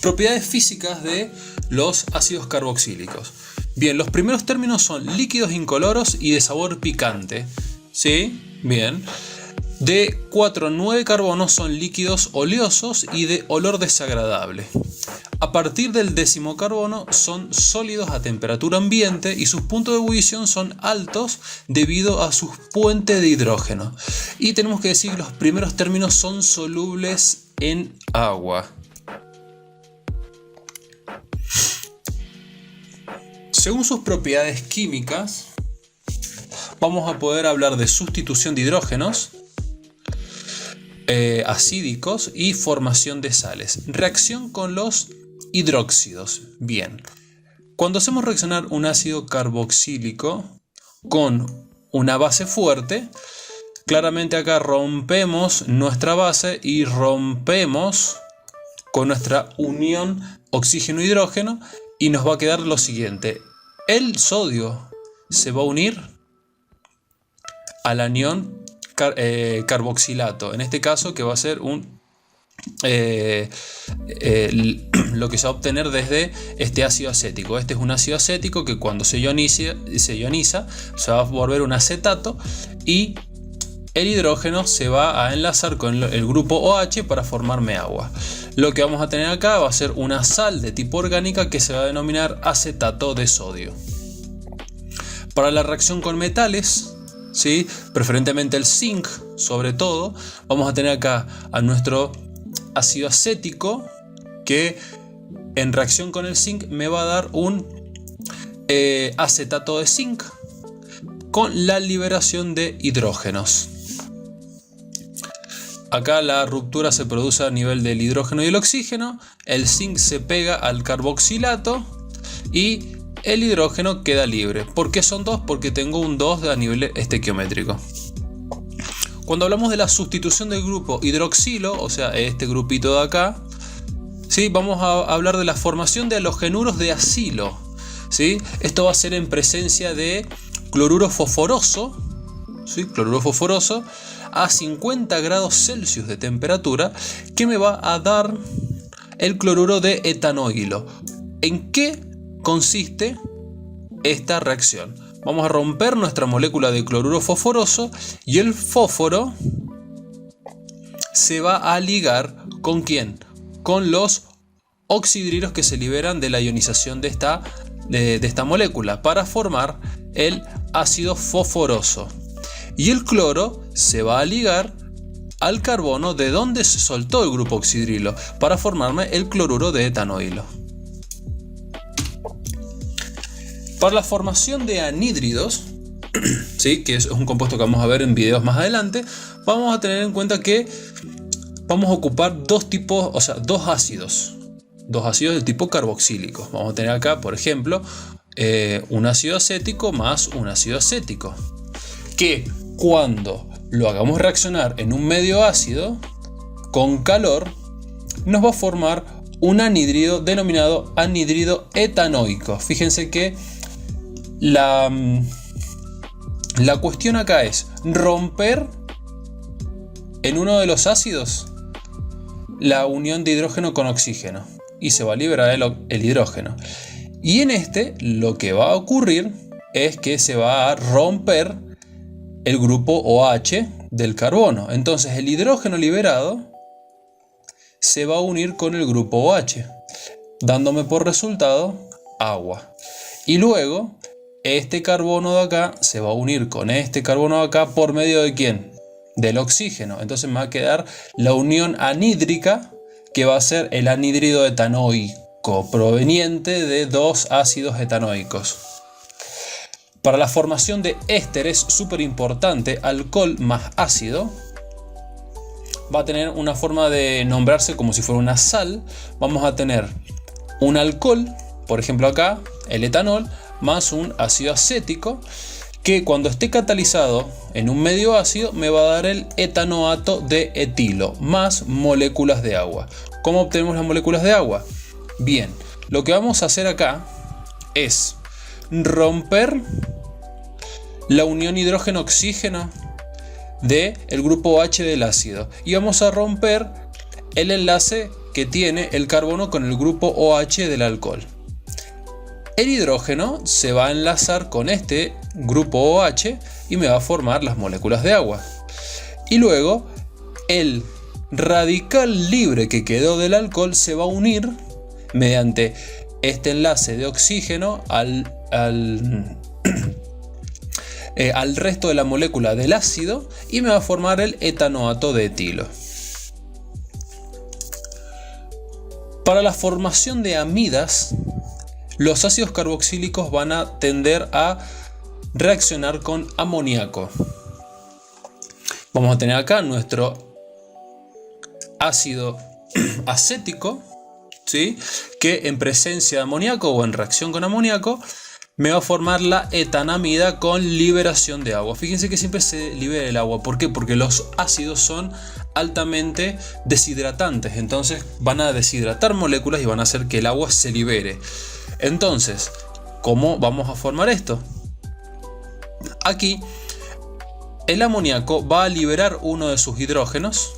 Propiedades físicas de los ácidos carboxílicos. Bien, los primeros términos son líquidos incoloros y de sabor picante. ¿Sí? Bien. De 4 a 9 carbonos son líquidos oleosos y de olor desagradable. A partir del 10º carbono son sólidos a temperatura ambiente y sus puntos de ebullición son altos debido a su puente de hidrógeno. Y tenemos que decir que los primeros términos son solubles en agua. Según sus propiedades químicas, vamos a poder hablar de sustitución de hidrógenos acídicos y formación de sales. Reacción con los hidróxidos. Bien, cuando hacemos reaccionar un ácido carboxílico con una base fuerte, claramente acá rompemos nuestra base y rompemos con nuestra unión oxígeno-hidrógeno y nos va a quedar lo siguiente. El sodio se va a unir al anión carboxilato, en este caso que va a ser lo que se va a obtener desde este ácido acético. Este es un ácido acético que cuando se ioniza se va a volver un acetato y el hidrógeno se va a enlazar con el grupo OH para formarme agua. Lo que vamos a tener acá va a ser una sal de tipo orgánica que se va a denominar acetato de sodio. Para la reacción con metales, ¿sí? Preferentemente el zinc, sobre todo, vamos a tener acá a nuestro ácido acético que en reacción con el zinc me va a dar un acetato de zinc con la liberación de hidrógenos. Acá la ruptura se produce a nivel del hidrógeno y el oxígeno, el zinc se pega al carboxilato y el hidrógeno queda libre. ¿Por qué son 2? Porque tengo un 2 a nivel estequiométrico. Cuando hablamos de la sustitución del grupo hidroxilo, o sea, este grupito de acá, ¿sí? Vamos a hablar de la formación de halogenuros de acilo, ¿sí? Esto va a ser en presencia de cloruro fosforoso, ¿sí? Cloruro fosforoso a 50 grados Celsius de temperatura, que me va a dar el cloruro de etanoilo. ¿En qué consiste esta reacción? Vamos a romper nuestra molécula de cloruro fosforoso y el fósforo se va a ligar ¿con quién? Con los oxidrilos que se liberan de la ionización de esta molécula para formar el ácido fosforoso. Y el cloro se va a ligar al carbono de donde se soltó el grupo oxidrilo para formarme el cloruro de etanoilo. Para la formación de anhídridos, ¿sí? Que es un compuesto que vamos a ver en videos más adelante, vamos a tener en cuenta que vamos a ocupar dos ácidos de tipo carboxílico. Vamos a tener acá, por ejemplo, un ácido acético más un ácido acético, que cuando lo hagamos reaccionar en un medio ácido con calor nos va a formar un anhídrido denominado anhídrido etanoico. Fíjense que la cuestión acá es romper en uno de los ácidos la unión de hidrógeno con oxígeno y se va a liberar el hidrógeno. Y en este lo que va a ocurrir es que se va a romper el grupo OH del carbono. Entonces el hidrógeno liberado se va a unir con el grupo OH, dándome por resultado agua. Y luego este carbono de acá se va a unir con este carbono de acá por medio de ¿quién? Del oxígeno. Entonces me va a quedar la unión anhídrica, que va a ser el anhídrido etanoico, proveniente de dos ácidos etanoicos. Para la formación de ésteres, súper importante, alcohol más ácido, va a tener una forma de nombrarse como si fuera una sal. Vamos a tener un alcohol, por ejemplo acá, el etanol, más un ácido acético, que cuando esté catalizado en un medio ácido me va a dar el etanoato de etilo, más moléculas de agua. ¿Cómo obtenemos las moléculas de agua? Bien, lo que vamos a hacer acá es romper la unión hidrógeno-oxígeno del grupo OH del ácido y vamos a romper el enlace que tiene el carbono con el grupo OH del alcohol. El hidrógeno se va a enlazar con este grupo OH y me va a formar las moléculas de agua. Y luego el radical libre que quedó del alcohol se va a unir mediante este enlace de oxígeno al resto de la molécula del ácido y me va a formar el etanoato de etilo. Para la formación de amidas, los ácidos carboxílicos van a tender a reaccionar con amoníaco. Vamos a tener acá nuestro ácido acético, ¿sí?, que en presencia de amoníaco o en reacción con amoníaco me va a formar la etanamida con liberación de agua. Fíjense que siempre se libera el agua. ¿Por qué? Porque los ácidos son altamente deshidratantes. Entonces van a deshidratar moléculas y van a hacer que el agua se libere. Entonces, ¿cómo vamos a formar esto? Aquí, el amoníaco va a liberar uno de sus hidrógenos.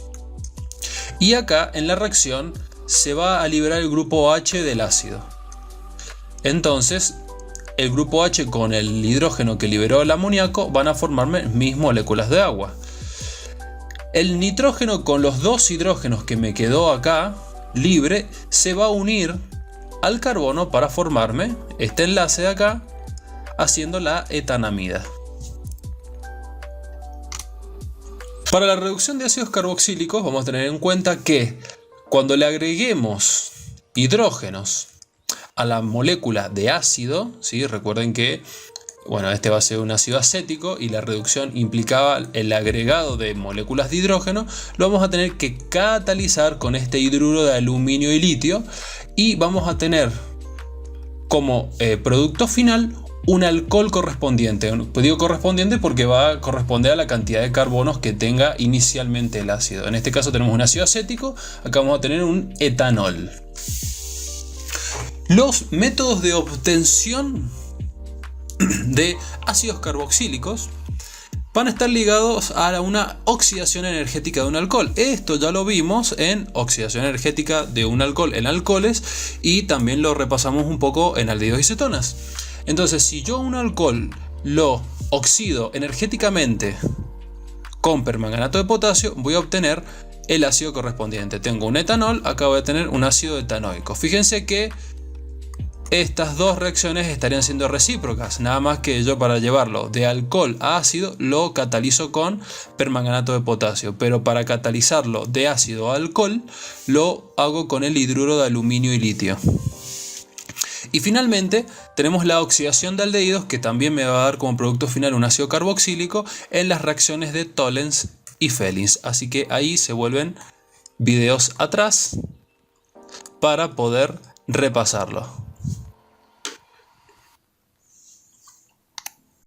Y acá, en la reacción, se va a liberar el grupo OH del ácido. Entonces, el grupo OH con el hidrógeno que liberó el amoníaco van a formarme mis moléculas de agua. El nitrógeno con los dos hidrógenos que me quedó acá libre se va a unir al carbono para formarme este enlace de acá, haciendo la etanamida. Para la reducción de ácidos carboxílicos vamos a tener en cuenta que cuando le agreguemos hidrógenos a la molécula de ácido, ¿sí?, recuerden que este va a ser un ácido acético y la reducción implicaba el agregado de moléculas de hidrógeno, lo vamos a tener que catalizar con este hidruro de aluminio y litio y vamos a tener como producto final un alcohol correspondiente. Digo correspondiente porque va a corresponder a la cantidad de carbonos que tenga inicialmente el ácido. En este caso tenemos un ácido acético, acá vamos a tener un etanol. Los métodos de obtención de ácidos carboxílicos van a estar ligados a una oxidación energética de un alcohol. Esto ya lo vimos en oxidación energética de un alcohol en alcoholes y también lo repasamos un poco en aldehídos y cetonas. Entonces, si yo un alcohol lo oxido energéticamente con permanganato de potasio, voy a obtener el ácido correspondiente. Tengo un etanol, acá voy a tener un ácido etanoico. Fíjense que estas dos reacciones estarían siendo recíprocas, nada más que yo para llevarlo de alcohol a ácido lo catalizo con permanganato de potasio, pero para catalizarlo de ácido a alcohol lo hago con el hidruro de aluminio y litio. Y finalmente tenemos la oxidación de aldehídos, que también me va a dar como producto final un ácido carboxílico en las reacciones de Tollens y Fehlings. Así que ahí se vuelven videos atrás para poder repasarlo.